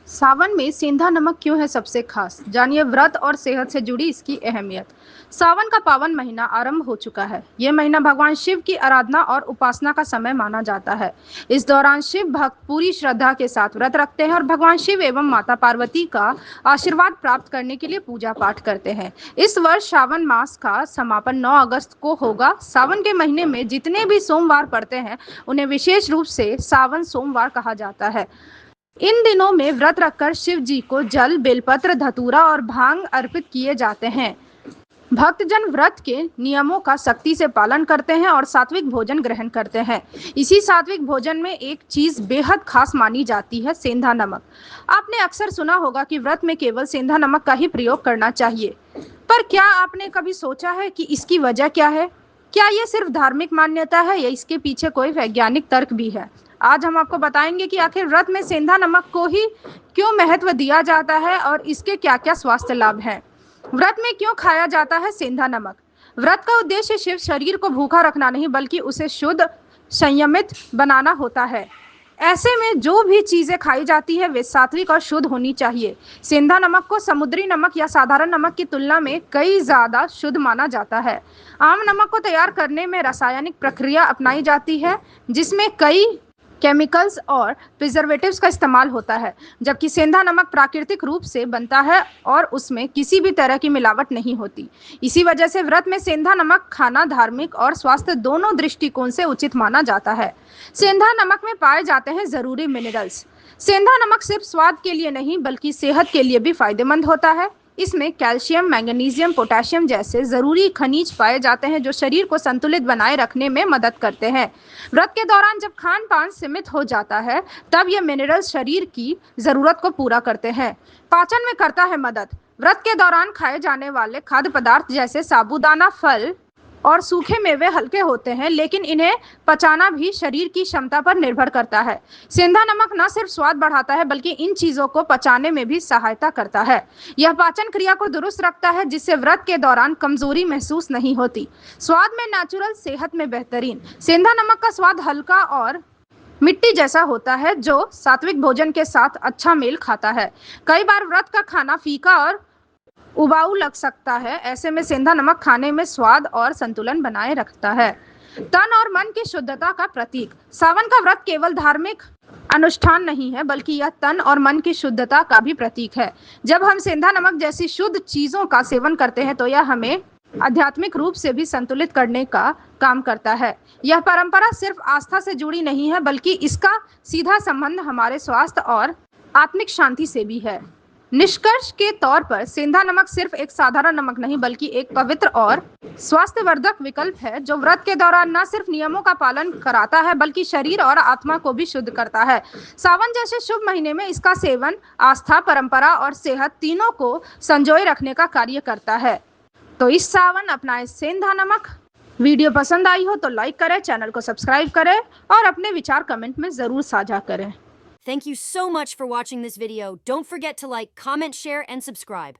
सावन में सेंधा नमक क्यों है सबसे खास? जानिए व्रत और सेहत से जुड़ी इसकी अहमियत। सावन का पावन महीना आरंभ हो चुका है। ये महीना भगवान शिव की आराधना और उपासना का समय माना जाता है। इस दौरान शिव भक्त पूरी श्रद्धा के साथ व्रत रखते हैं और भगवान शिव एवं माता पार्वती का आशीर्वाद प्राप्त करने के लिए पूजा पाठ करते हैं। इस वर्ष सावन मास का समापन 9 अगस्त को होगा। सावन के महीने में जितने भी सोमवार पड़ते हैं उन्हें विशेष रूप से सावन सोमवार कहा जाता है। इन दिनों में व्रत रखकर शिव जी को जल, बेलपत्र, धतूरा और भांग अर्पित किए जाते हैं। भक्तजन व्रत के नियमों का सख्ती से पालन करते हैं और सात्विक भोजन ग्रहण करते हैं। इसी सात्विक भोजन में एक चीज बेहद खास मानी जाती है, सेंधा नमक। आपने अक्सर सुना होगा कि व्रत में केवल सेंधा नमक का ही प्रयोग करना चाहिए, पर क्या आपने कभी सोचा है कि इसकी वजह क्या है? क्या ये सिर्फ धार्मिक मान्यता है या इसके पीछे कोई वैज्ञानिक तर्क भी है? आज हम आपको बताएंगे कि आखिर व्रत में सेंधा नमक को ही क्यों महत्व दिया जाता है और इसके क्या-क्या स्वास्थ्य लाभ हैं। व्रत में क्यों खाया जाता है सेंधा नमक? व्रत का उद्देश्य शिव शरीर को भूखा रखना नहीं बल्कि उसे शुद्ध, संयमित बनाना होता है। ऐसे में जो भी चीजें खाई जाती है वे सात्विक और शुद्ध होनी चाहिए। सेंधा नमक को समुद्री नमक या साधारण नमक की तुलना में कई ज्यादा शुद्ध माना जाता है। आम नमक को तैयार करने में रासायनिक प्रक्रिया अपनाई जाती है जिसमें कई केमिकल्स और प्रिजर्वेटिव्स का इस्तेमाल होता है, जबकि सेंधा नमक प्राकृतिक रूप से बनता है और उसमें किसी भी तरह की मिलावट नहीं होती। इसी वजह से व्रत में सेंधा नमक खाना धार्मिक और स्वास्थ्य दोनों दृष्टिकोण से उचित माना जाता है। सेंधा नमक में पाए जाते हैं जरूरी मिनरल्स। सेंधा नमक सिर्फ स्वाद के लिए नहीं बल्कि सेहत के लिए भी फायदेमंद होता है। इसमें कैल्शियम, मैग्नीशियम, पोटेशियम जैसे जरूरी खनिज पाए जाते हैं जो शरीर को संतुलित बनाए रखने में मदद करते हैं। व्रत के दौरान जब खान पान सीमित हो जाता है तब ये मिनरल्स शरीर की जरूरत को पूरा करते हैं। पाचन में करता है मदद। व्रत के दौरान खाए जाने वाले खाद्य पदार्थ जैसे साबूदाना, फल और सूखे मेवे हल्के होते हैं, लेकिन इन्हें पचाना भी शरीर की क्षमता पर निर्भर करता है। सेंधा नमक न सिर्फ स्वाद बढ़ाता है बल्कि इन चीजों को पचाने में भी सहायता करता है। यह पाचन क्रिया को दुरुस्त रखता है जिससे व्रत के दौरान कमजोरी महसूस नहीं होती। स्वाद में नेचुरल, सेहत में बेहतरीन। सेंधा नमक का स्वाद हल्का और मिट्टी जैसा होता है जो सात्विक भोजन के साथ अच्छा मेल खाता है। कई बार व्रत का खाना फीका और उबाऊ लग सकता है, ऐसे में सेंधा नमक खाने में स्वाद और संतुलन बनाए रखता है। तन और मन की शुद्धता का प्रतीक। सावन का व्रत केवल धार्मिक अनुष्ठान नहीं है बल्कि यह तन और मन की शुद्धता का भी प्रतीक है। जब हम सेंधा नमक जैसी शुद्ध चीजों का सेवन करते हैं तो यह हमें आध्यात्मिक रूप से भी संतुलित करने का काम करता है। यह परंपरा सिर्फ आस्था से जुड़ी नहीं है बल्कि इसका सीधा संबंध हमारे स्वास्थ्य और आत्मिक शांति से भी है। निष्कर्ष के तौर पर सेंधा नमक सिर्फ एक साधारण नमक नहीं बल्कि एक पवित्र और स्वास्थ्यवर्धक विकल्प है जो व्रत के दौरान न सिर्फ नियमों का पालन कराता है बल्कि शरीर और आत्मा को भी शुद्ध करता है। सावन जैसे शुभ महीने में इसका सेवन आस्था, परंपरा और सेहत तीनों को संजोए रखने का कार्य करता है। तो इस सावन अपनाएं सेंधा नमक। वीडियो पसंद आई हो तो लाइक करें, चैनल को सब्सक्राइब करें और अपने विचार कमेंट में जरूर साझा करें। Thank you so much for watching this video. Don't forget to like, comment, share, and subscribe.